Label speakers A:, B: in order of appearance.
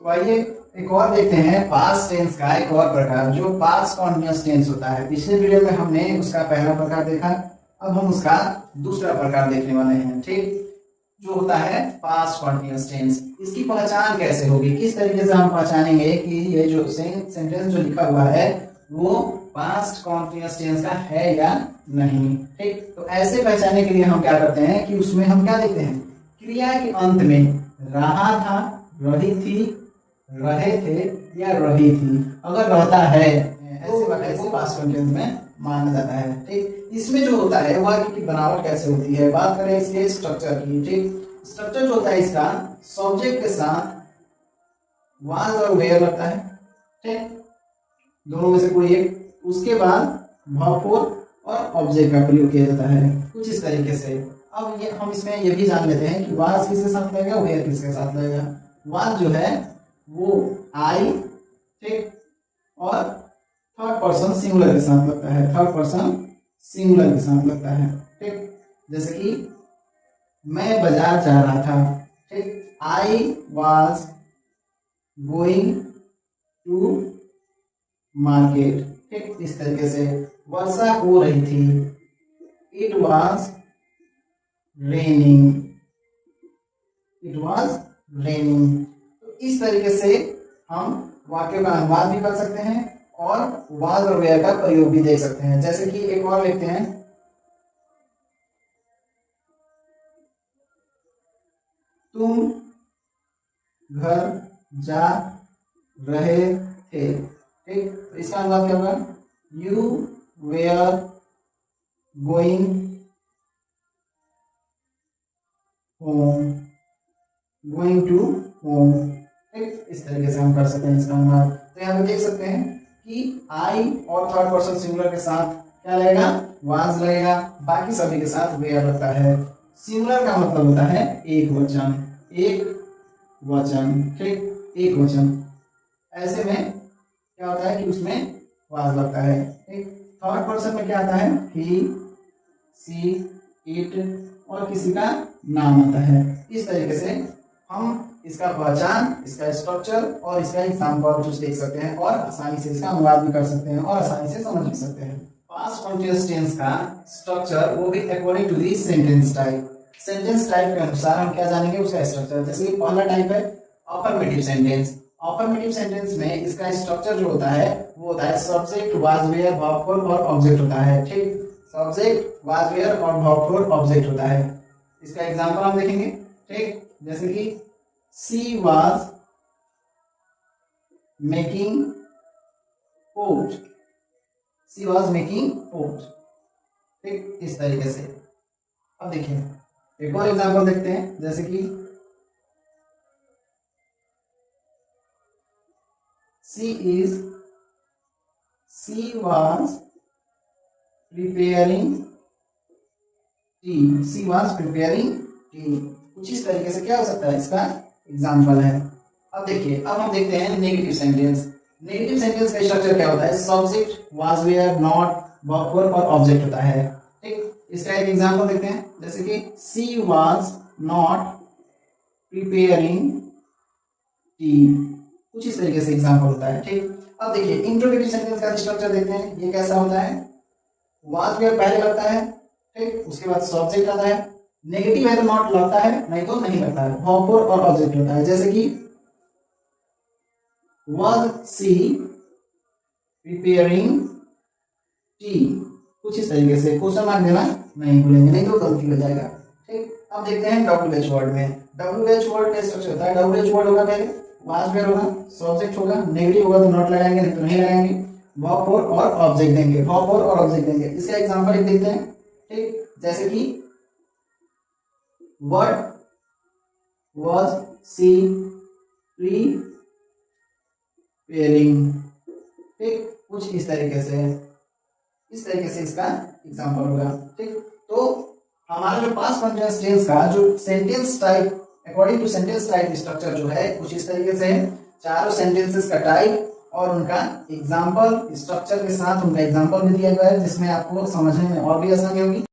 A: तो आइए एक और देखते हैं पास्ट टेंस का एक और प्रकार जो पास्ट कॉन्टिन्यूअस टेंस होता है। पिछले वीडियो में हमने उसका पहला प्रकार देखा, अब हम उसका दूसरा प्रकार देखने वाले हैं। ठीक, जो होता है पास्ट कॉन्टिन्यूअस टेंस। इसकी पहचान कैसे होगी, किस तरीके से हम पहचानेंगे कि ये जो सेंटेंस जो लिखा हुआ है वो पास्ट कॉन्टिन्यूअस टेंस का है या नहीं। ठीक, तो ऐसे पहचानने के लिए हम क्या करते हैं कि उसमें हम क्या देखते हैं, क्रिया के अंत में रहा था, रही थी, रहे थे या रही थी अगर रहता है ऐसे पास्ट कॉन्टिन्यूअस में माना जाता है। ठीक, इसमें जो होता है वाक्य की बनावट कैसे होती है, बात करें इसके स्ट्रक्चर की। ठीक, स्ट्रक्चर जो होता है इसका सब्जेक्ट के साथ वाज और वेयर लगता है। ठीक, दोनों में से कोई एक, उसके बाद verb और ऑब्जेक्ट का प्रयोग किया जाता है कुछ इस तरीके से। अब ये हम इसमें ये भी जान लेते हैं कि वाज किसके साथ लगेगा, वेयर किसके साथ लगेगा। वाज जो है वो आई, ठीक, और थर्ड पर्सन सिंगुलर के साथ लगता है, थर्ड पर्सन सिंगुलर के साथ लगता है। ठीक, जैसे कि मैं बाजार जा रहा था। ठीक, I was going to market. ठीक, इस तरीके से वर्षा हो रही थी, it was raining, it was raining. तो इस तरीके से हम वाक्य का अनुवाद भी कर सकते हैं और वाज और वेयर का प्रयोग भी देख सकते हैं। जैसे कि एक और लिखते हैं, तुम घर जा रहे थे। ठीक, तो इसका अनुवाद क्या होगा, you were going home, going to home. ठीक, इस तरीके से हम कर सकते हैं इसका अनुवाद। तो यहाँ पे देख सकते हैं कि आई और थर्ड पर्सन सिंगुलर के साथ क्या लगेगा, वाज लगेगा, बाकी सभी के साथ वेयर लगता है। सिंगुलर का मतलब होता है एक वचन, एक वचन। ठीक, एक वचन, ऐसे में क्या होता है कि उसमें वाज लगता है। ठीक, थर्ड पर्सन में क्या आता है, ही, सी, इट और किसी का नाम आता है। इस तरीके से हम इसका पहचान, इसका स्ट्रक्चर और इसका एग्जाम्पल कुछ देख सकते हैं और आसानी से इसका अनुवाद भी कर सकते हैं और आसानी से समझ भी सकते हैं। पास्ट कॉन्टिन्यूअस टेंस का स्ट्रक्चर वो भी according to the sentence type. Sentence type के अनुसार हम क्या जानेंगे, उसका स्ट्रक्चर। जैसे कि पहला टाइप है अफर्मेटिव सेंटेंस। अफर्मेटिव सेंटेंस में इसका स्ट्रक्चर जो होता है वो होता है सब्जेक्ट वाज वेयर वर्ब और ऑब्जेक्ट होता है। ठीक, सब्जेक्ट वाज वेयर और वर्ब ऑब्जेक्ट होता है। इसका एग्जांपल हम देखेंगे। ठीक, जैसे कि she was making pot, she was making pot. ठीक, इस तरीके से। अब देखिए एक और एग्जांपल देखते हैं, जैसे कि she was preparing tea, she was preparing tea। कुछ इस तरीके से क्या हो सकता है, इसका एग्जाम्पल है। अब देखिए, अब हम देखते हैं नेगेटिव सेंटेंस। नेगेटिव सेंटेंस का स्ट्रक्चर क्या होता है, subject was were not verb और ऑब्जेक्ट होता है। ठीक, इसका एक एग्जाम्पल देखते हैं, जैसे कि she was not preparing T. कुछ इस तरीके से एग्जाम्पल होता है। ठीक, अब देखिए इंट्रोगेटिव सेंटेंस का स्ट्रक्चर देखते हैं, ये कैसा होता है, वाज वेयर पहले लगता है। ठीक, उसके बाद सब्जेक्ट आता है, नेगेटिव है तो नॉट लगता है, नहीं तो नहीं लगता है, वर्ब और ऑब्जेक्ट होता है। जैसे कि वाज सी प्रिपेयरिंग टी। कुछ इस तरीके से क्वेश्चन मार्क देना नहीं भूलेंगे, नहीं तो गलती हो जाएगा। ठीक, अब देखते हैं WH वर्ड में। WH वर्ड का स्ट्रक्चर होता है, WH वर्ड होगा पहले वाज वेयर होगा, सब्जेक्ट होगा, नेगेटिव होगा तो नॉट लगाएंगे, नहीं तो नहीं लगाएंगे, वर्ब और ऑब्जेक्ट देंगे, वर्ब और ऑब्जेक्ट देंगे। इसका एग्जांपल एक देखते हैं। ठीक, जैसे कि व्हाट वाज सी प्रिपेयरिंग। ठीक, कुछ इस तरीके से, इस तरीके से इसका एग्जांपल होगा। ठीक, तो हमारा जो पास्ट कॉन्टिन्यूअस टेंस का जो sentence type according to sentence type structure जो है कुछ इस तरीके से, चारों सेंटेंसेस का टाइप और उनका एग्जांपल स्ट्रक्चर के साथ उनका एग्जांपल भी दिया गया है, जिसमें आपको समझने में और भी आसानी होगी।